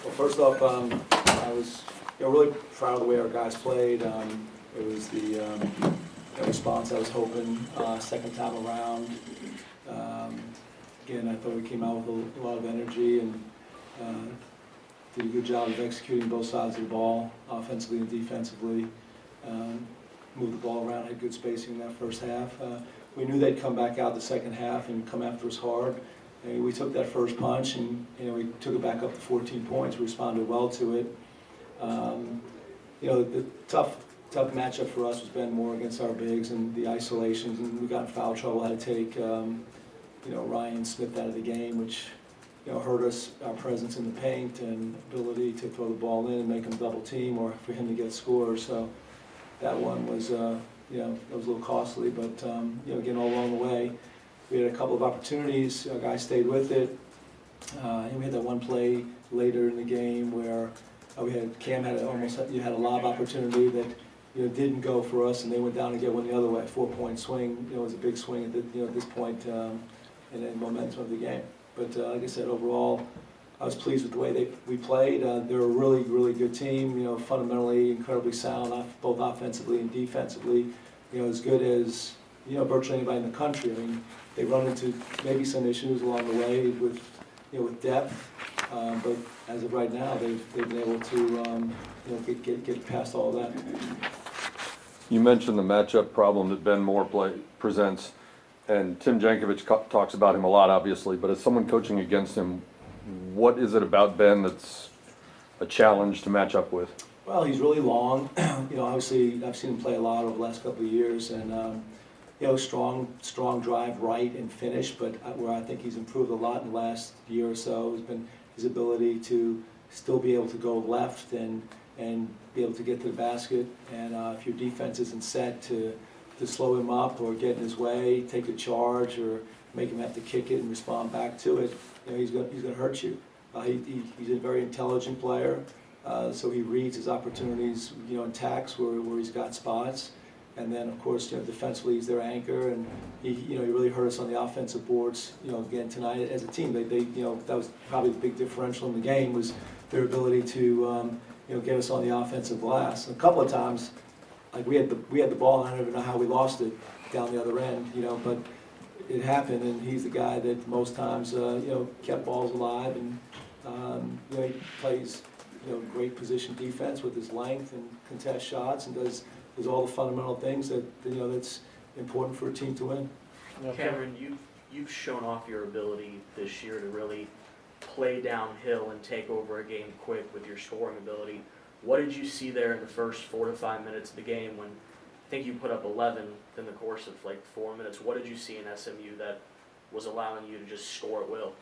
Well, first off, I was really proud of the way our guys played. It was the response I was hoping second time around. Again, I thought we came out with a lot of energy and did a good job of executing both sides of the ball, offensively and defensively. Moved the ball around, had good spacing in that first half. We knew they'd come back out the second half and come after us hard. And we took that first punch and we took it back up to 14 points. We responded well to it. The tough matchup for us has been more against our bigs and the isolations, and we got in foul trouble. Had to take Ryan Smith out of the game, which hurt us, our presence in the paint and ability to throw the ball in and make him double team or for him to get scores. So that one was that was a little costly, but again, all along the way we had a couple of opportunities. Our guys stayed with it. And we had that one play later in the game where Cam had had a lob opportunity that didn't go for us, and they went down and get one the other way. 4-point swing. It was a big swing at this point in the momentum of the game. But like I said, overall, I was pleased with the way we played. They're a really, really good team. Fundamentally incredibly sound, both offensively and defensively. As good as virtually anybody in the country. I mean, they run into maybe some issues along the way with depth, but as of right now, they've been able to get past all that. You mentioned the matchup problem that Ben Moore presents, and Tim Jankovich talks about him a lot, obviously. But as someone coaching against him, what is it about Ben that's a challenge to match up with? Well, he's really long. Obviously, I've seen him play a lot over the last couple of years, and strong drive, right, and finish. But where I think he's improved a lot in the last year or so has been his ability to still be able to go left and be able to get to the basket. And if your defense isn't set to slow him up or get in his way, take a charge, or make him have to kick it and respond back to it, he's going to hurt you. He's a very intelligent player, so he reads his opportunities, in tacks where he's got spots. And then, of course, defensively he's their anchor, and he really hurt us on the offensive boards. Again tonight as a team, they that was probably the big differential in the game, was their ability to get us on the offensive glass. And a couple of times, like we had the ball, and I don't even know how we lost it down the other end, but it happened, and he's the guy that most times kept balls alive, and he plays great position defense with his length and contest shots, and does all the fundamental things that's important for a team to win. Cameron, you've shown off your ability this year to really play downhill and take over a game quick with your scoring ability. What did you see there in the first 4 to 5 minutes of the game when I think you put up 11 in the course of like 4 minutes? What did you see in SMU that was allowing you to just score at will?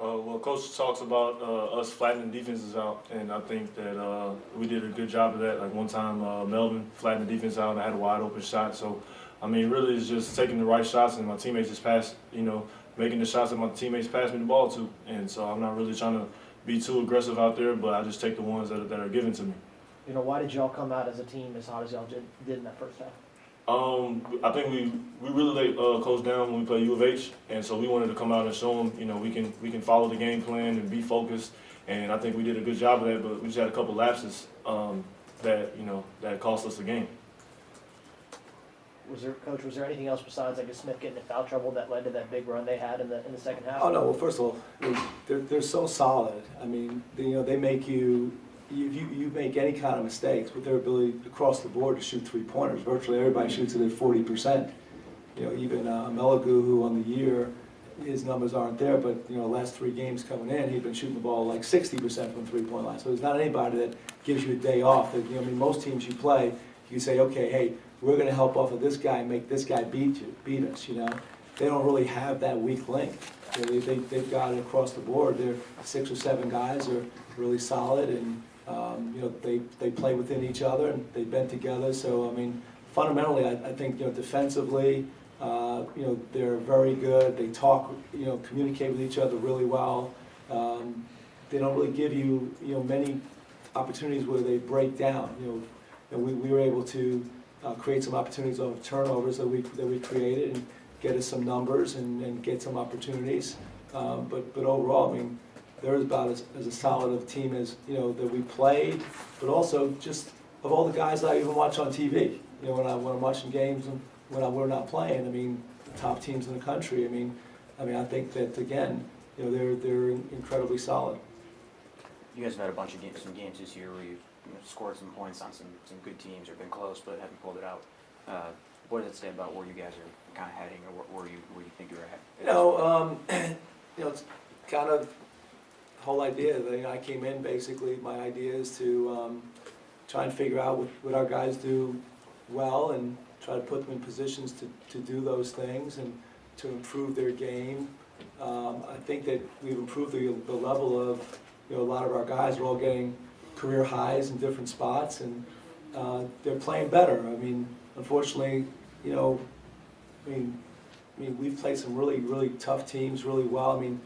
Well, Coach talks about us flattening defenses out, and I think that we did a good job of that. Like one time, Melvin flattened the defense out, and I had a wide open shot. So, I mean, really it's just taking the right shots, and my teammates just passed, making the shots that my teammates passed me the ball to. And so I'm not really trying to be too aggressive out there, but I just take the ones that are given to me. Why did y'all come out as a team as hot as y'all did in that first half? I think we really let Coach down when we play U of H, and so we wanted to come out and show him, we can follow the game plan and be focused, and I think we did a good job of that. But we just had a couple lapses that cost us the game. Was there anything else besides Smith getting in foul trouble that led to that big run they had in the second half? Oh no! Well, first of all, they're so solid. I mean, they make you. You make any kind of mistakes with their ability across the board to shoot three-pointers. Virtually everybody shoots it at 40%. Even Meligu, who on the year, his numbers aren't there, but last 3 games coming in, he's been shooting the ball like 60% from three-point line. So there's not anybody that gives you a day off. Most teams you play, you say, okay, hey, we're going to help off of this guy and make this guy beat us. They don't really have that weak link. They've got it across the board. They're 6 or 7 guys are really solid, and they play within each other, and they bend together. So I mean, fundamentally, I think defensively, they're very good. They talk, communicate with each other really well. They don't really give you many opportunities where they break down. And we were able to create some opportunities off of turnovers that we created and get us some numbers and get some opportunities. But overall, I mean, they're about as a solid of a team as, you know, that we played, but also just of all the guys that I even watch on TV. You know, when I'm watching games and when we're not playing, I mean, the top teams in the country, I mean, I think that, again, you know, they're incredibly solid. You guys have had a bunch of some games this year where you've scored some points on some good teams or been close but haven't pulled it out. What does it say about where you guys are kind of heading, or where you think you're at? You know, it's kind of the whole idea that, you know, I came in, basically my idea is to try and figure out what our guys do well and try to put them in positions to do those things and to improve their game. I think that we've improved the level of, you know, a lot of our guys are all getting career highs in different spots, and they're playing better. I mean, unfortunately, you know, I mean, we've played some really tough teams really well. I mean,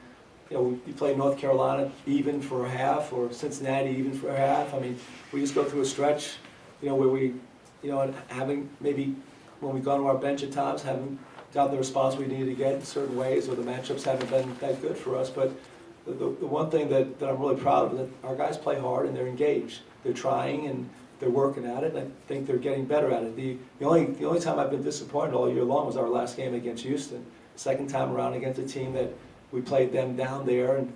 you know, we played North Carolina even for a half, or Cincinnati even for a half. I mean, we just go through a stretch, you know, where we, you know, and having maybe when we go to our bench at times, haven't gotten the response we needed to get in certain ways, or the matchups haven't been that good for us. But the one thing that I'm really proud of is that our guys play hard and they're engaged. They're trying and they're working at it, and I think they're getting better at it. The only time I've been disappointed all year long was our last game against Houston. Second time around against a team that we played them down there, and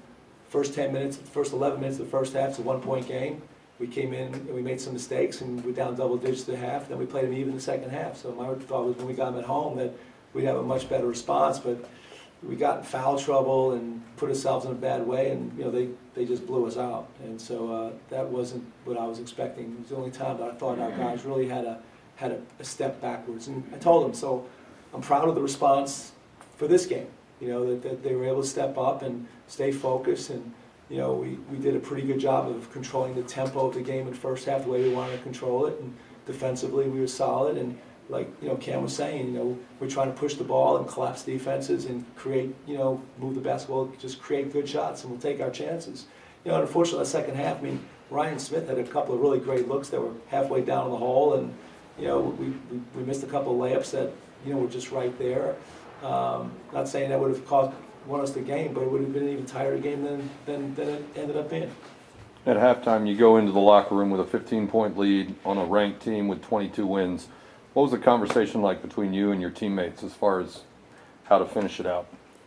first 10 minutes, first 11 minutes of the first half, it's a 1-point game. We came in and we made some mistakes and we're down double digits at the half, then we played them even the second half. So my thought was when we got them at home that we'd have a much better response, but we got in foul trouble and put ourselves in a bad way, and you know they just blew us out. And so that wasn't what I was expecting. It was the only time that I thought our guys really had a step backwards. And I told them, so I'm proud of the response for this game. You know, that they were able to step up and stay focused, and you know, we did a pretty good job of controlling the tempo of the game in the first half the way we wanted to control it, and defensively we were solid, and like, you know, Cam was saying, you know, we're trying to push the ball and collapse defenses and create, you know, move the basketball, just create good shots, and we'll take our chances. You know, and unfortunately, the second half, I mean, Ryan Smith had a couple of really great looks that were halfway down in the hole, and you know, we missed a couple of layups that, you know, were just right there. Not saying that would have won us the game, but it would have been an even tighter game than it ended up being. At halftime, you go into the locker room with a 15-point lead on a ranked team with 22 wins. What was the conversation like between you and your teammates as far as how to finish it out?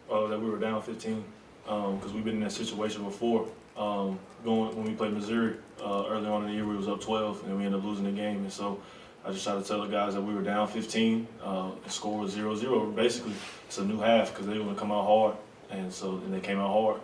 That we were down 15, because we've been in that situation before. Going when we played Missouri early on in the year, we was up 12 and we ended up losing the game. And so I just tried to tell the guys that we were down 15. The score was 0-0. Basically, it's a new half because they were going to come out hard, and they came out hard.